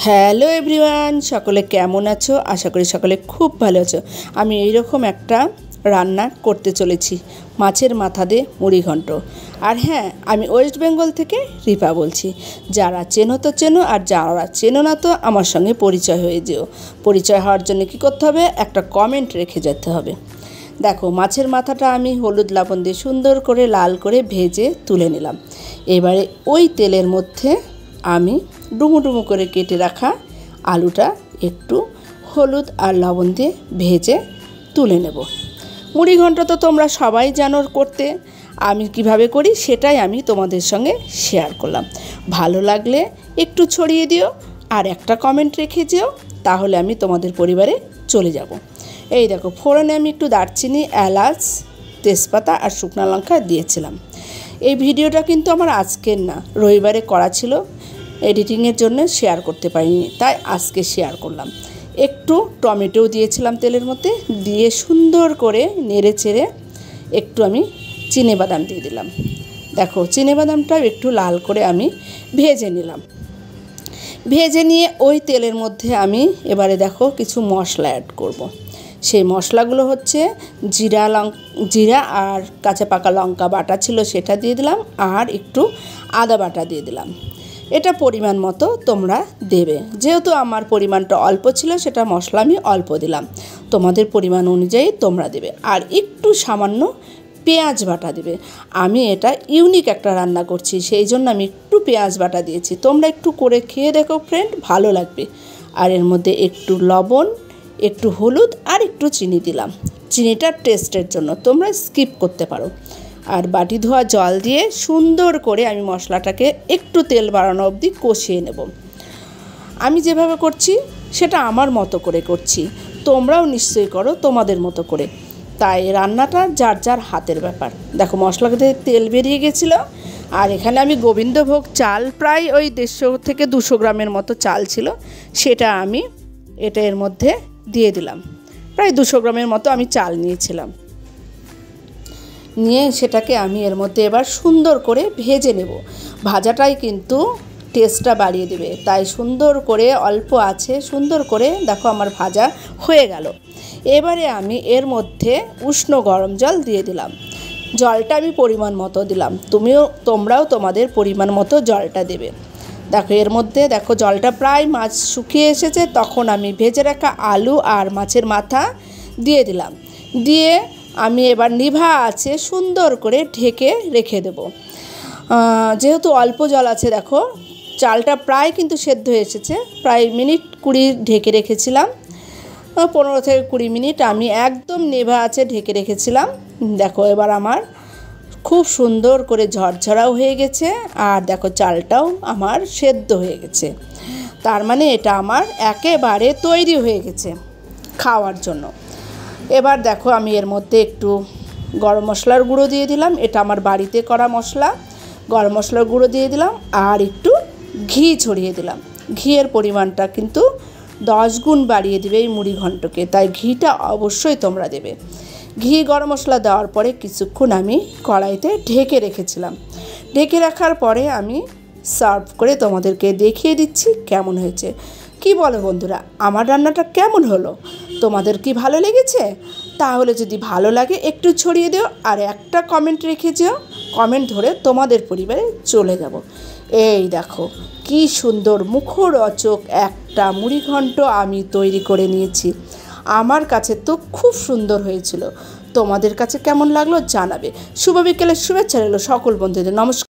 Hello everyone, সকলে কেমন আছো? আশা করি সকলে খুব ভালো আছো। আমি এইরকম একটা রান্না করতে চলেছি, মাছের মাথা দিয়ে মুড়ি ঘন্ট। আর হ্যাঁ, আমি ওয়েস্ট বেঙ্গল থেকে রিপা বলছি। যারা চেনো তো চেনো, আর যারা চেনো না তো আমার সঙ্গে পরিচয় হয়ে যেও। পরিচয় হওয়ার জন্য কী করতে হবে? একটা কমেন্ট রেখে যেতে হবে। দেখো, মাছের মাথাটা আমি হলুদ লবণ দিয়ে সুন্দর করে লাল করে ভেজে তুলে নিলাম। এবারে ওই তেলের মধ্যে আমি ডুমো ডুমো করে কেটে রাখা আলুটা একটু হলুদ আর লবণ দিয়ে ভেজে তুলে নেব। মুড়ি ঘন্ট তো তোমরা সবাই জানো করতে, আমি কিভাবে করি সেটাই আমি তোমাদের সঙ্গে শেয়ার করলাম। ভালো লাগলে একটু ছড়িয়ে দিও আর একটা কমেন্ট রেখে যেও, তাহলে আমি তোমাদের পরিবারে চলে যাব। এই দেখো, ফোড়নে আমি একটু দারচিনি, এলাচ, তেজপাতা আর শুকনো লঙ্কা দিয়েছিলাম। এই ভিডিওটা কিন্তু আমার আজকের না, রবিবারে করা ছিল, এডিটিংয়ের জন্য শেয়ার করতে পারিনি, তাই আজকে শেয়ার করলাম। একটু টমেটো দিয়েছিলাম তেলের মধ্যে, দিয়ে সুন্দর করে নেড়ে চেড়ে একটু আমি চিনেবাদাম দিয়ে দিলাম। দেখো, চিনেবাদামটাও একটু লাল করে আমি ভেজে নিলাম। ভেজে নিয়ে ওই তেলের মধ্যে আমি এবারে দেখো কিছু মশলা অ্যাড করব। সেই মশলাগুলো হচ্ছে জিরা আর কাঁচা পাকা লঙ্কা বাটা ছিল সেটা দিয়ে দিলাম, আর একটু আদা বাটা দিয়ে দিলাম। এটা পরিমাণ মতো তোমরা দেবে, যেহেতু আমার পরিমাণটা অল্প ছিল সেটা মশলা আমি অল্প দিলাম, তোমাদের পরিমাণ অনুযায়ী তোমরা দেবে। আর একটু সামান্য পেঁয়াজ বাটা দেবে। আমি এটা ইউনিক একটা রান্না করছি, সেই জন্য আমি একটু পেঁয়াজ বাটা দিয়েছি। তোমরা একটু করে খেয়ে দেখো ফ্রেন্ড, ভালো লাগবে। আর এর মধ্যে একটু লবণ, একটু হলুদ আর একটু চিনি দিলাম। চিনিটা টেস্টের জন্য, তোমরা স্কিপ করতে পারো। আর বাটি ধোয়া জল দিয়ে সুন্দর করে আমি মশলাটাকে একটু তেল বাড়ানো অবধি কষিয়ে নেব। আমি যেভাবে করছি সেটা আমার মতো করে করছি, তোমরাও নিশ্চয়ই করো তোমাদের মতো করে। তাই রান্নাটা যার যার হাতের ব্যাপার। দেখো, মশলাতে তেল বেরিয়ে গেছিলো। আর এখানে আমি গোবিন্দভোগ চাল, প্রায় ওই 150 থেকে 200 গ্রামের মতো চাল ছিল, সেটা আমি এর মধ্যে দিয়ে দিলাম। প্রায় 200 গ্রামের মতো আমি চাল নিয়েছিলাম। নিয়ে সেটাকে আমি এর মধ্যে এবার সুন্দর করে ভেজে নেব। ভাজাটাই কিন্তু টেস্টটা বাড়িয়ে দেবে, তাই সুন্দর করে অল্প আছে সুন্দর করে দেখো আমার ভাজা হয়ে গেল। এবারে আমি এর মধ্যে উষ্ণ গরম জল দিয়ে দিলাম। জলটা আমি পরিমাণ মতো দিলাম, তোমরাও তোমাদের পরিমাণ মতো জলটা দেবে। দেখো, এর মধ্যে দেখো জলটা প্রায় মাছ শুকিয়ে এসেছে, তখন আমি ভেজে রাখা আলু আর মাছের মাথা দিয়ে দিলাম। দিয়ে আমি এবার নিভা আছে সুন্দর করে ঢেকে রেখে দেব। যেহেতু অল্প জল আছে, দেখো চালটা প্রায় কিন্তু সেদ্ধ হয়ে এসেছে। প্রায় মিনিট 20 ঢেকে রেখেছিলাম, 15 থেকে 20 মিনিট আমি একদম নিভা আছে ঢেকে রেখেছিলাম। দেখো, এবার আমার খুব সুন্দর করে ঝরঝরাও হয়ে গেছে, আর দেখো চালটাও আমার সেদ্ধ হয়ে গেছে। তার মানে এটা আমার একেবারে তৈরি হয়ে গেছে খাওয়ার জন্য। এবার দেখো, আমি এর মধ্যে একটু গরম মশলার গুঁড়ো দিয়ে দিলাম, এটা আমার বাড়িতে করা মশলা। গরম মশলার গুঁড়ো দিয়ে দিলাম, আর একটু ঘি ছড়িয়ে দিলাম। ঘিয়ের পরিমাণটা কিন্তু 10 গুণ বাড়িয়ে দেবে এই মুড়ি ঘন্টকে, তাই ঘিটা অবশ্যই তোমরা দেবে। ঘি গরম মশলা দেওয়ার পরে কিছুক্ষণ আমি কড়াইতে ঢেকে রেখেছিলাম। ঢেকে রাখার পরে আমি সার্ভ করে তোমাদেরকে দেখিয়ে দিচ্ছি কেমন হয়েছে। কি বলো বন্ধুরা, আমার রান্নাটা কেমন হলো? তোমাদের কি ভালো লেগেছে? তাহলে যদি ভালো লাগে একটু ছড়িয়ে দিও, আর একটা কমেন্ট রেখে যেও, কমেন্ট ধরে তোমাদের পরিবারে চলে যাব। এই দেখো, কি সুন্দর মুখরোচক একটা মুড়ি ঘন্ট আমি তৈরি করে নিয়েছি। আমার কাছে তো খুব সুন্দর হয়েছিল। তোমাদের কাছে কেমন লাগলো জানাবে। শুভ বিকেলের শুভেচ্ছা রইল সকল বন্ধুদের। নমস্কার।